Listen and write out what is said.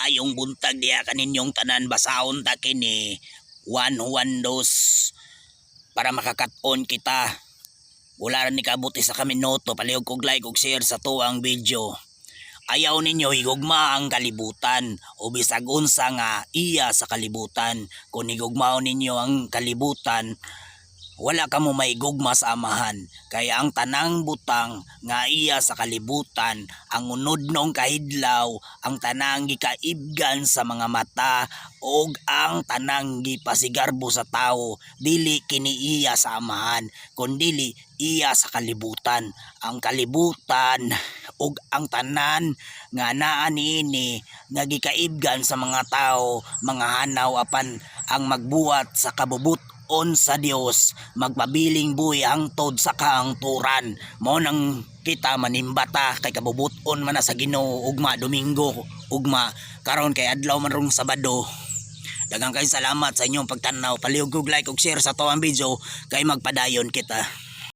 Maayong buntag diya kaninyong tanan basahon ta kini 112 para makakaton kita. Wala ni kabuti sa kaminoto palihog kog like ug share sa tuwang video. Ayaw ninyo higugma ang kalibutan o bisag unsa nga iya sa kalibutan. Kung higugmao ninyo ang kalibutan, wala ka mo may gugma sa amahan. Kaya ang tanang butang nga iya sa kalibutan, ang unod nung kahidlaw, ang tanang gikaibgan sa mga mata, o ang tanang gipasigarbo sa tao, dili kini iya sa amahan, kundili iya sa kalibutan. Ang kalibutan ug ang tanan nga naa niini nga gikaibgan sa mga tao, mga hanaw apan ang magbuhat sa kabubuton sa Dios, magpabiling buhi hangtod sa kaangturan. Mao nang kita manimbata kay kabubuton man na sa Ginoo ugma Domingo ugma karon kay adlaw man rong Sabado. Daghang kay salamat sa inyong pagtanaw. Palihog ug like ug share sa tuwang video kay magpadayon kita.